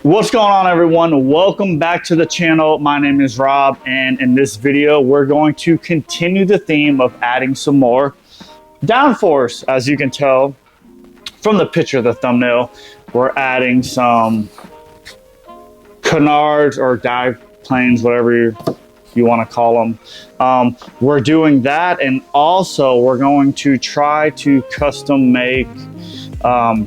What's going on, everyone? Welcome back to the channel. My name is Rob, and in this video we're going to continue the theme of adding some more downforce. As you can tell from the picture of the thumbnail, we're adding some canards or dive planes, whatever you want to call them. We're doing that, and also we're going to try to custom make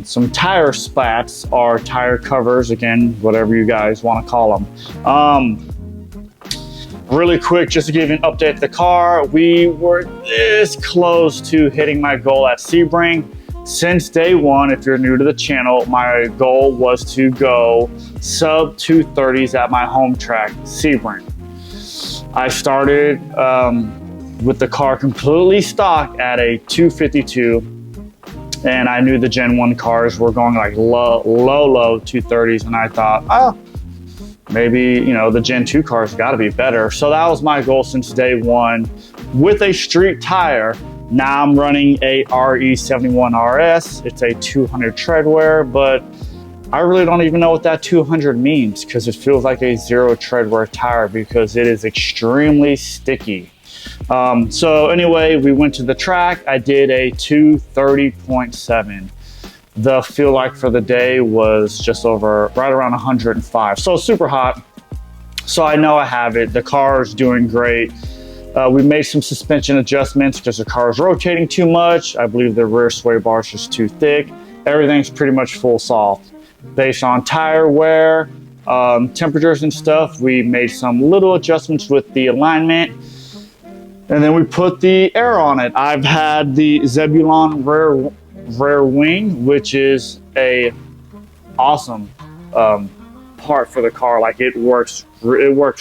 some tire spats or tire covers, again, whatever you guys want to call them. Really quick, just to give you an update of the car, we were this close to hitting my goal at Sebring. Since day one, if you're new to the channel, my goal was to go sub 230s at my home track, Sebring. I started with the car completely stock at a 252. And I knew the Gen 1 cars were going like low 230s, and I thought, oh, maybe, you know, the Gen 2 cars got to be better. So that was my goal since day one with a street tire. Now I'm running a RE71 RS. It's a 200 tread wear, but I really don't even know what that 200 means, because it feels like a 0 tread wear tire because it is extremely sticky. So anyway, we went to the track. I did a 230.7. The feel like for the day was just over, right around 105. So super hot. So I know I have it. The car is doing great. We made some suspension adjustments because the car is rotating too much. I believe the rear sway bar is just too thick. Everything's pretty much full soft. Based on tire wear, temperatures and stuff, we made some little adjustments with the alignment. And then we put the air on it. I've had the Zebulon rear wing, which is a awesome part for the car. Like it works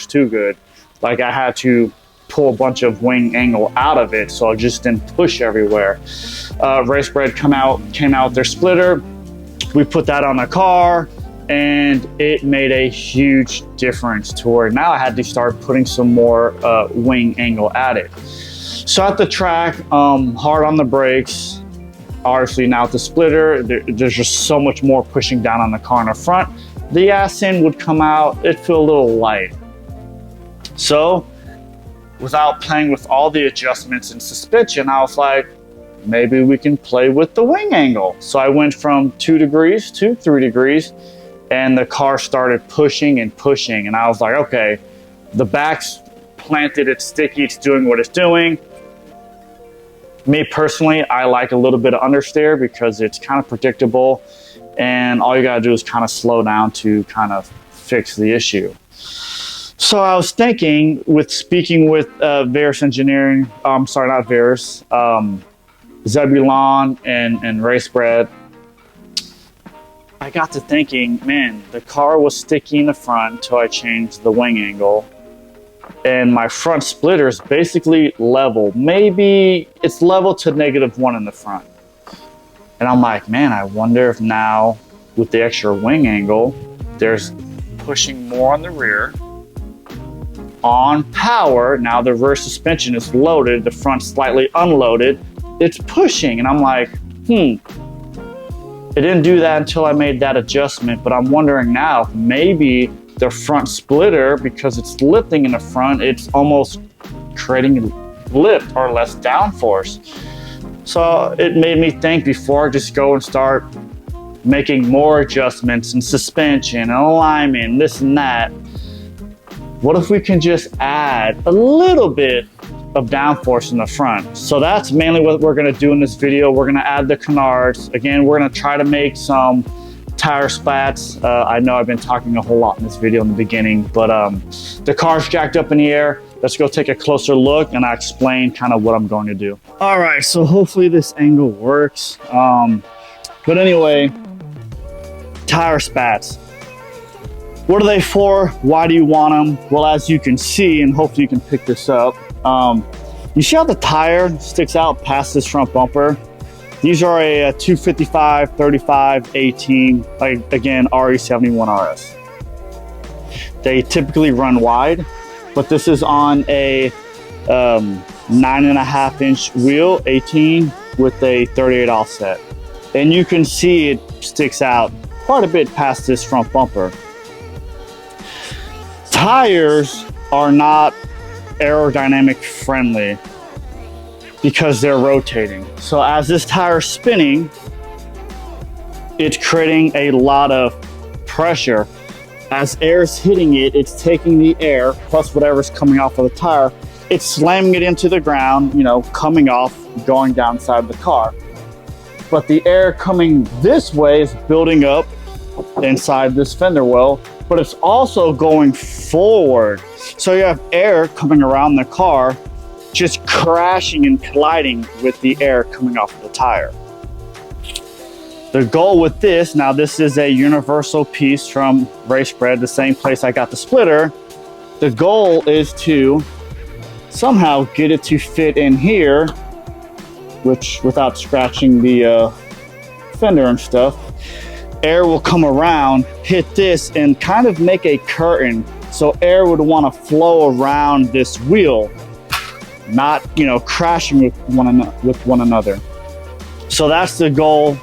too good. Like I had to pull a bunch of wing angle out of it, so it just didn't push everywhere. Race Bread came out with their splitter. We put that on the car, and it made a huge difference to where now I had to start putting some more wing angle at it. So at the track, hard on the brakes. Obviously now with the splitter, there's just so much more pushing down on the car in the front. The ass end would come out, it'd feel a little light. So without playing with all the adjustments and suspension, I was like, maybe we can play with the wing angle. So I went from 2 degrees to 3 degrees, and the car started pushing and pushing. And I was like, okay, the back's planted, it's sticky, it's doing what it's doing. Me personally, I like a little bit of understeer because it's kind of predictable, and all you gotta do is kind of slow down to kind of fix the issue. So I was thinking, with speaking with Varus Engineering, sorry, not Varus, Zebulon and Race Bread, I got to thinking, man, the car was sticky in the front until I changed the wing angle, and my front splitter is basically level. Maybe it's level to -1 in the front. And I'm like, man, I wonder if now with the extra wing angle, there's pushing more on the rear. On power, now the rear suspension is loaded, the front slightly unloaded, it's pushing, and I'm like, it didn't do that until I made that adjustment. But I'm wondering now if maybe the front splitter, because it's lifting in the front, it's almost creating lift or less downforce. So it made me think, before I just go and start making more adjustments and suspension and alignment, this and that, what if we can just add a little bit of downforce in the front? So that's mainly what we're going to do in this video. We're going to add the canards. Again, we're going to try to make some tire spats. I know I've been talking a whole lot in this video in the beginning, but the car's jacked up in the air. Let's go take a closer look, and I'll explain kind of what I'm going to do. All right, so hopefully this angle works. But anyway, tire spats. What are they for? Why do you want them? Well, as you can see, and hopefully you can pick this up, you see how the tire sticks out past this front bumper? These are a 255, 35, 18, like again, RE71 RS. They typically run wide, but this is on a 9.5-inch wheel, 18 with a 38 offset. And you can see it sticks out quite a bit past this front bumper. tires are not aerodynamic friendly because they're rotating. So as this tire is spinning, it's creating a lot of pressure. As air's hitting it, it's taking the air plus whatever's coming off of the tire, it's slamming it into the ground, you know, coming off, going down inside the car. But the air coming this way is building up inside this fender well, but it's also going forward. So you have air coming around the car, just crashing and colliding with the air coming off of the tire. The goal with this, now this is a universal piece from RaceBred, the same place I got the splitter. The goal is to somehow get it to fit in here, which without scratching the fender and stuff. Air will come around, hit this, and kind of make a curtain. So air would want to flow around this wheel, not, you know, crashing with one another. So that's the goal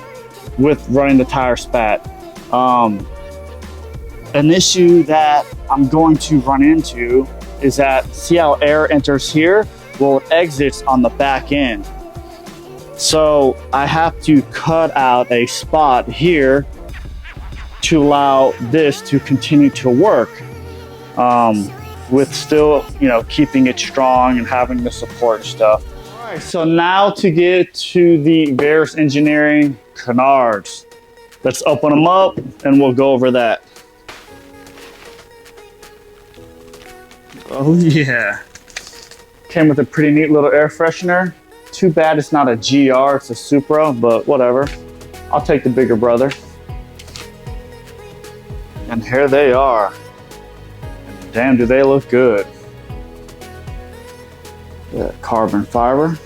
with running the tire spat. An issue that I'm going to run into is that, see how air enters here? Well, it exits on the back end. So I have to cut out a spot here to allow this to continue to work, with still, you know, keeping it strong and having the support stuff. All right, so now to get to the Various Engineering canards. Let's open them up and we'll go over that. Oh yeah. Came with a pretty neat little air freshener. Too bad it's not a GR, it's a Supra, but whatever. I'll take the bigger brother. And here they are. Damn, do they look good. Yeah, carbon fiber.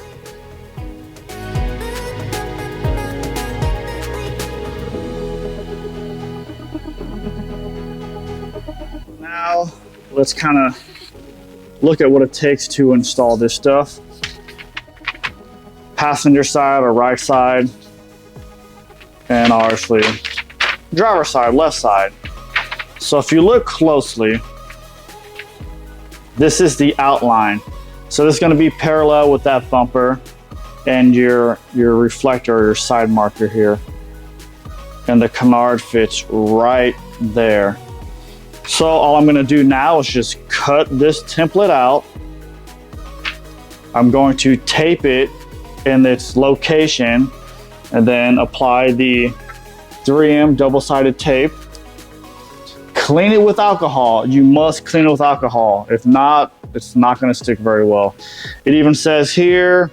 Now, let's kind of look at what it takes to install this stuff. Passenger side or right side, and obviously driver side, left side. So if you look closely, this is the outline. So this is going to be parallel with that bumper and your reflector or your side marker here. And the canard fits right there. So all I'm going to do now is just cut this template out. I'm going to tape it in its location and then apply the 3M double-sided tape. Clean it with alcohol. You must clean it with alcohol. If not, it's not going to stick very well. It even says here,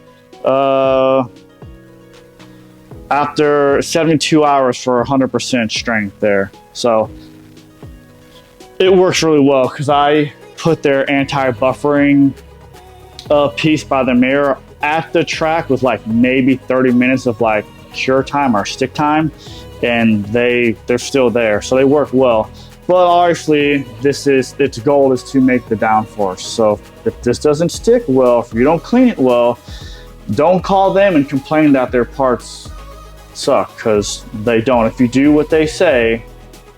after 72 hours for 100% strength there. So it works really well because I put their anti-buffering piece by the mirror at the track with like maybe 30 minutes of like cure time or stick time, and they're still there. So they work well. But obviously, its goal is to make the downforce. So if this doesn't stick well, if you don't clean it well, don't call them and complain that their parts suck, because they don't. If you do what they say,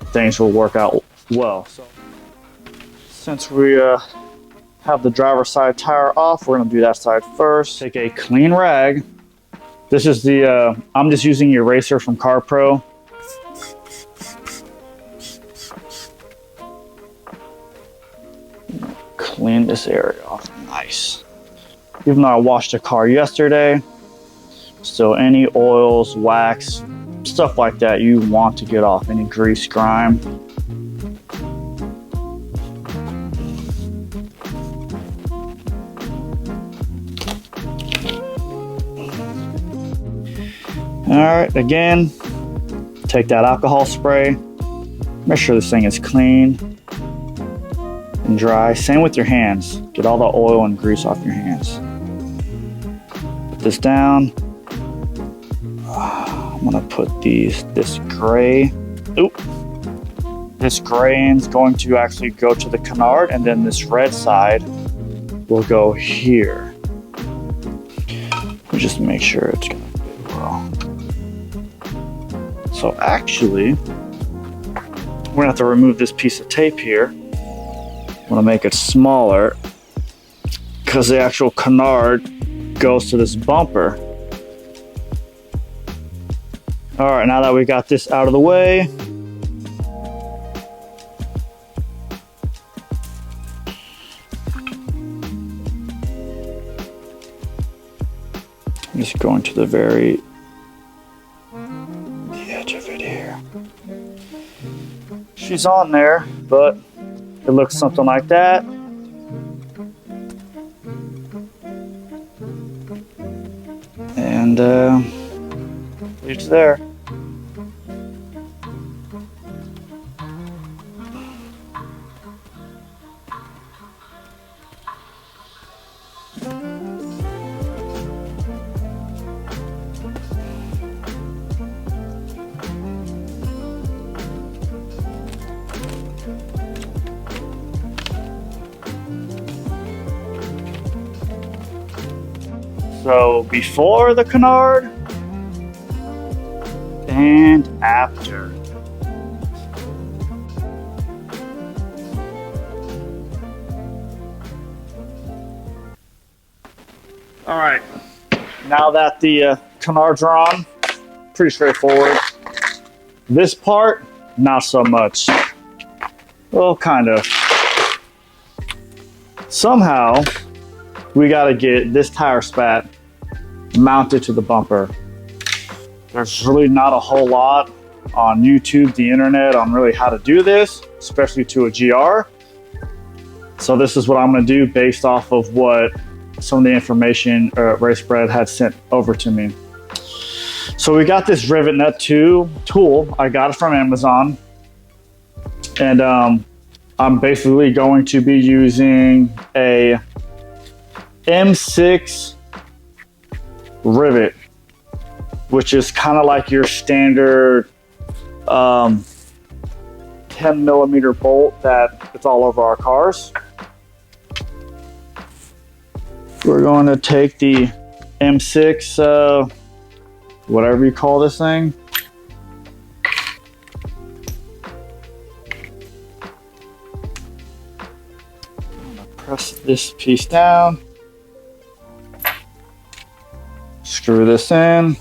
things will work out well. So since we have the driver's side tire off, we're gonna do that side first. Take a clean rag. This is the, I'm just using the eraser from Car Pro. Clean this area off nice. Even though I washed the car yesterday, still any oils, wax, stuff like that you want to get off, any grease, grime. All right, again, take that alcohol spray, make sure this thing is clean and dry. Same with your hands. Get all the oil and grease off your hands. Put this down. I'm gonna put this gray. This gray is going to actually go to the canard, and then this red side will go here. Just make sure it's gonna fit well. So actually, we're gonna have to remove this piece of tape here. I'm gonna make it smaller because the actual canard goes to this bumper. All right, now that we got this out of the way, just going to the edge of it here. She's on there, but it looks something like that. And it's there. So before the canard and after. All right, now that the canards are on, pretty straightforward. This part, not so much. Well, kind of. Somehow, we gotta get this tire spat mounted to the bumper. There's really not a whole lot on YouTube, the internet, on really how to do this, especially to a GR. So this is what I'm gonna do based off of what some of the information Race Bread had sent over to me. So we got this rivet nut tool. I got it from Amazon. And I'm basically going to be using a M6 rivet, which is kind of like your standard 10mm bolt that it's all over our cars. We're going to take the M6, whatever you call this thing. I'm going to press this piece down. Screw this in.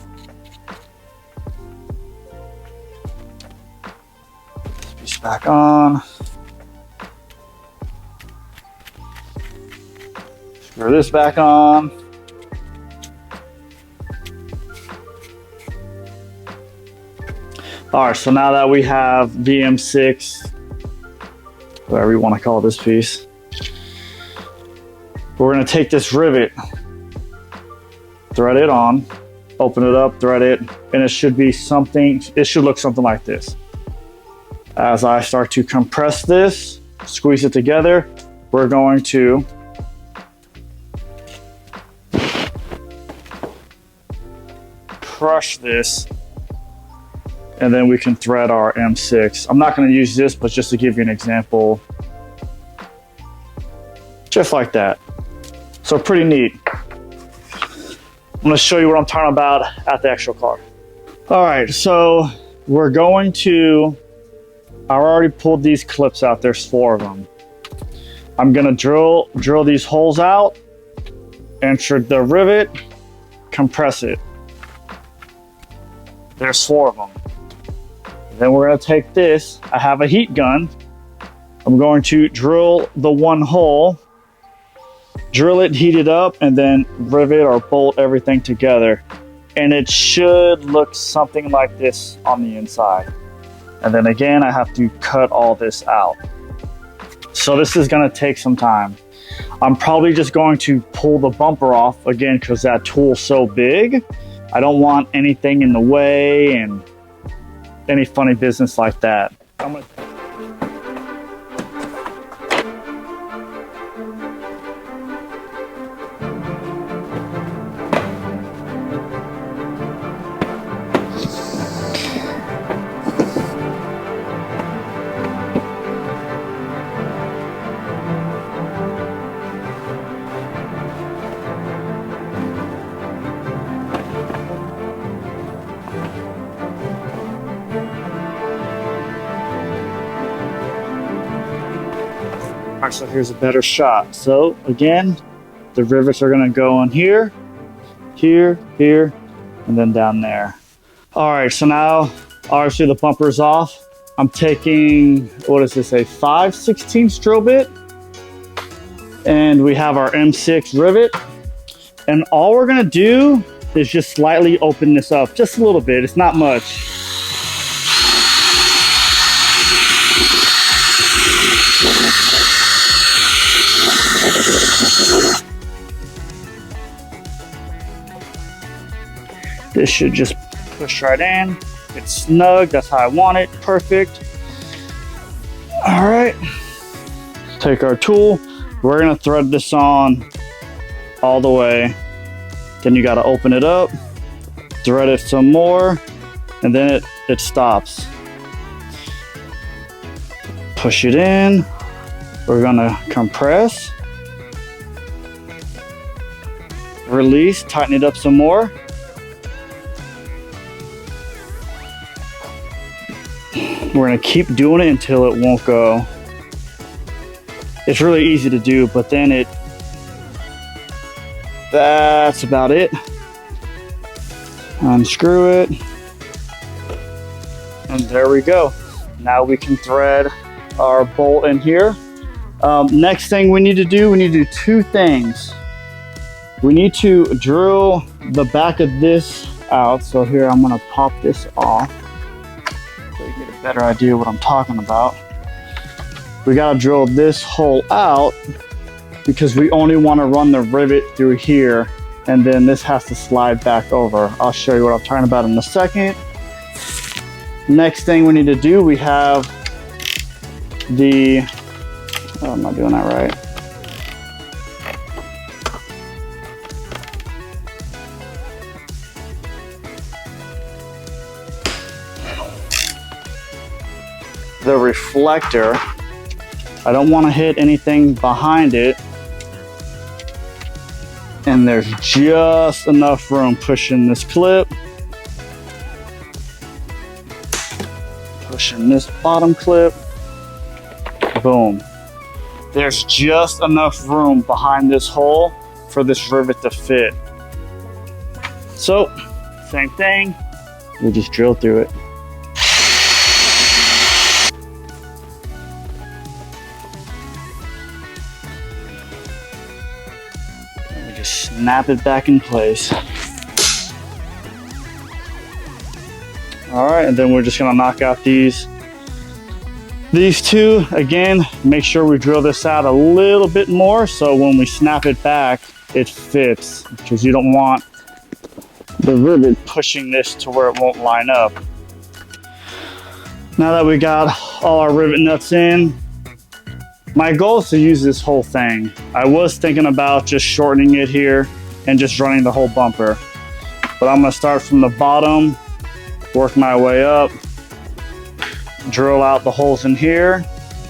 This piece back on. Screw this back on. All right, so now that we have VM6, whatever you want to call this piece, we're going to take this rivet, thread it on, open it up, thread it, and it should be something, it should look something like this. As I start to compress this, squeeze it together, we're going to crush this, and then we can thread our M6. I'm not going to use this, but just to give you an example, just like that. So pretty neat. I'm going to show you what I'm talking about at the actual car. All right, so we're going to, I already pulled these clips out. There's 4 of them. I'm going to drill these holes out, insert the rivet, compress it. There's 4 of them. Then we're going to take this. I have a heat gun. I'm going to drill the 1 hole, drill it, heat it up, and then rivet or bolt everything together. And it should look something like this on the inside. And then again, I have to cut all this out. So this is going to take some time. I'm probably just going to pull the bumper off again because that tool's so big. I don't want anything in the way and any funny business like that. right, so here's a better shot. So again, the rivets are gonna go in here, here, here, and then down there. All right, so now obviously the bumper's off. I'm taking, what does this say, 5/16 drill bit. And we have our M6 rivet. And all we're gonna do is just slightly open this up, just a little bit, it's not much. This should just push right in. It's snug, that's how I want it, perfect. All right, take our tool. We're gonna thread this on all the way. Then you gotta open it up, thread it some more, and then it stops. Push it in. We're gonna compress, release, tighten it up some more. We're gonna keep doing it until it won't go. It's really easy to do, but then that's about it. Unscrew it. And there we go. Now we can thread our bolt in here. Next thing we need to do, we need to do two things. We need to drill the back of this out. So here, I'm gonna pop this off so you get a better idea of what I'm talking about. We gotta drill this hole out because we only wanna run the rivet through here, and then this has to slide back over. I'll show you what I'm talking about in a second. Next thing we need to do, we have the, oh, am I doing that right? The reflector. I don't want to hit anything behind it. And there's just enough room pushing this clip. Pushing this bottom clip. Boom. There's just enough room behind this hole for this rivet to fit. So, same thing. We just drill through it. Snap it back in place. All right, and then we're just gonna knock out these two. Again, make sure we drill this out a little bit more so when we snap it back, it fits, because you don't want the rivet pushing this to where it won't line up. Now that we got all our rivet nuts in, my goal is to use this whole thing. I was thinking about just shortening it here and just running the whole bumper. But I'm gonna start from the bottom, work my way up, drill out the holes in here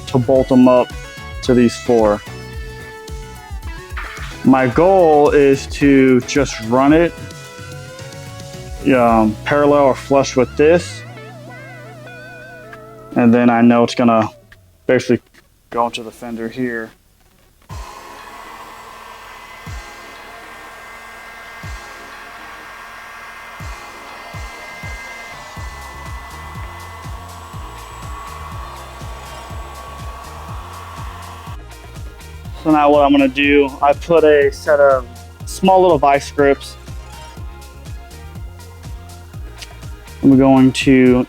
to bolt them up to these four. My goal is to just run it parallel or flush with this. And then I know it's gonna basically go into the fender here. So now what I'm gonna do, I put a set of small little vice grips. I'm going to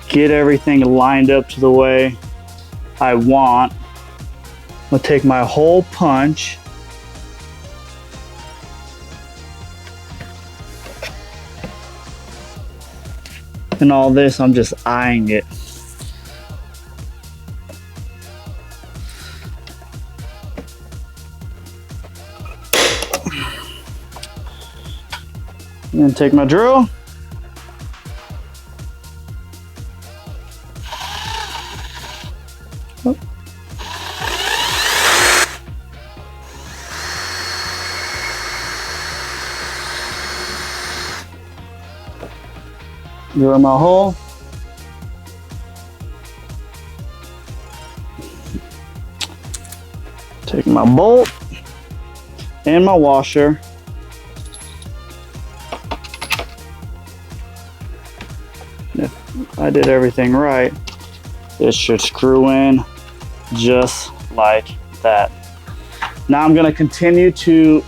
get everything lined up to the way I want. I'm gonna take my hole punch and all this, I'm just eyeing it. And then take my drill. Drill my hole. Take my bolt and my washer. If I did everything right, it should screw in just like that. Now I'm going to continue to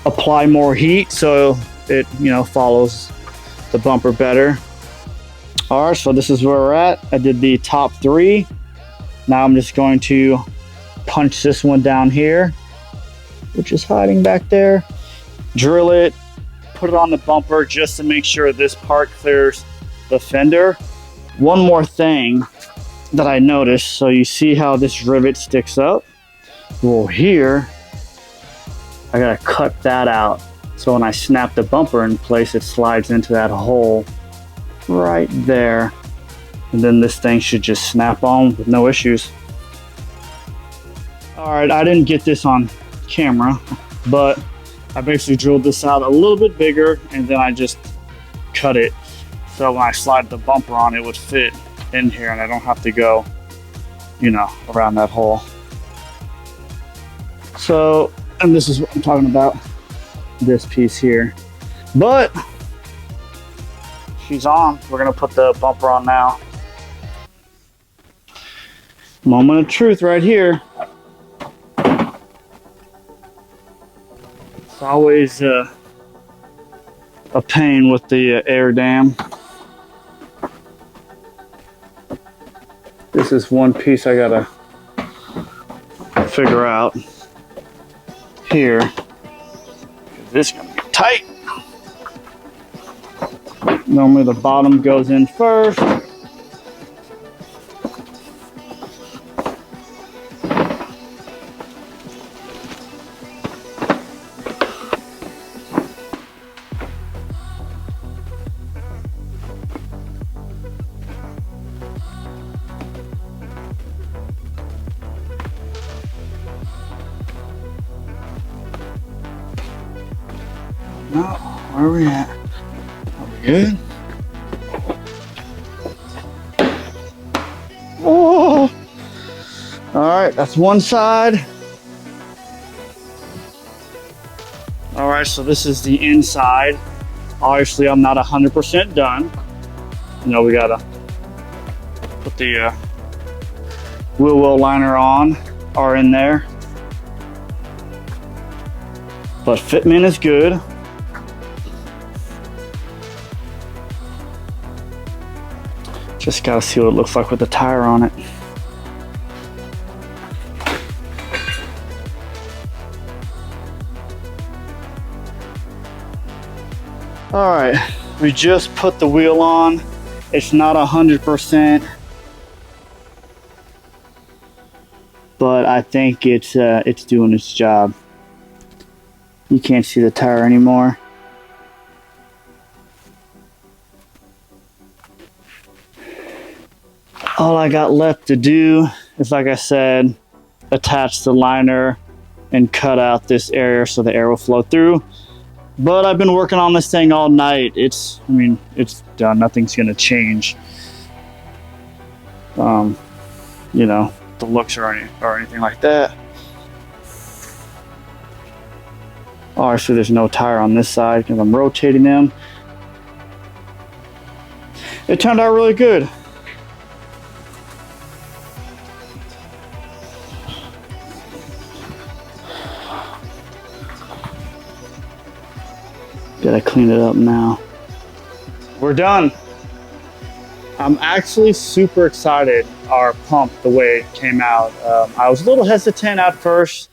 apply more heat so it, follows the bumper better. All right, so this is where we're at. I did the top 3. Now I'm just going to punch this one down here, which is hiding back there. Drill it, put it on the bumper just to make sure this part clears the fender. One more thing that I noticed, so you see how this rivet sticks up? Well, here, I gotta cut that out. So when I snap the bumper in place, it slides into that hole right there. And then this thing should just snap on with no issues. All right, I didn't get this on camera, but I basically drilled this out a little bit bigger and then I just cut it. So when I slide the bumper on, it would fit in here and I don't have to go, around that hole. So, and this is what I'm talking about, this piece here. But she's on. We're gonna put the bumper on now. Moment of truth right here. It's always a pain with the air dam. This is one piece I gotta figure out here. This is gonna be tight. Normally the bottom goes in first. No, where are we at? Are we good? Oh! All right, that's one side. All right, so this is the inside. Obviously, I'm not 100% done. We gotta put the wheel well liner on or in there. But fitment is good. Just gotta see what it looks like with the tire on it. All right, we just put the wheel on. It's not 100%, but I think it's doing its job. You can't see the tire anymore. All I got left to do is, like I said, attach the liner and cut out this area so the air will flow through. But I've been working on this thing all night. It's done. Nothing's gonna change. The looks or anything like that. Obviously, there's no tire on this side because I'm rotating them. It turned out really good. Gotta clean it up now. We're done. I'm actually super excited our pump, the way it came out. I was a little hesitant at first,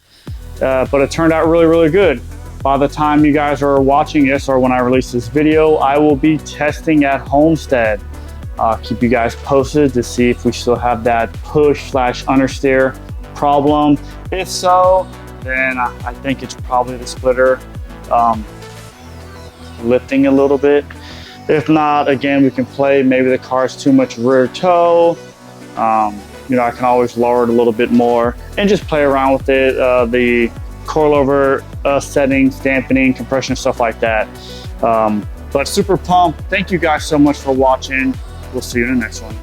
but it turned out really, really good. By the time you guys are watching this or when I release this video, I will be testing at Homestead. Keep you guys posted to see if we still have that push/understeer problem. If so, then I think it's probably the splitter lifting a little bit. If not, again, we can play. Maybe the car's too much rear toe. I can always lower it a little bit more and just play around with it. The coilover settings, dampening, compression, stuff like that. But super pumped. Thank you guys so much for watching. We'll see you in the next one.